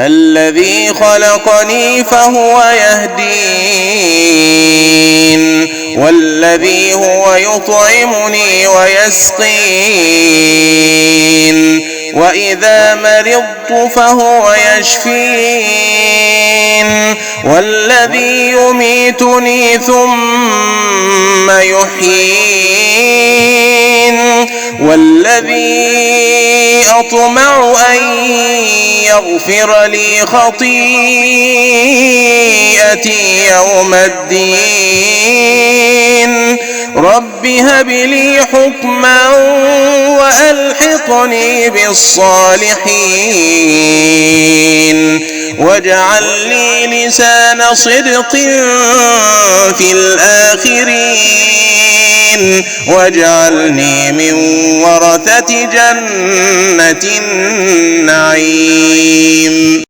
الذي خلقني فهو يهدين والذي هو يطعمني ويسقين وإذا مرضت فهو يشفين والذي يميتني ثم يحيين والذي أطمع أن يغفر لي خطيئتي يوم الدين رب هب لي حكما وألحقني بالصالحين واجعل لي لسان صدق في الآخرين واجعلني من ورثة جنة النعيم.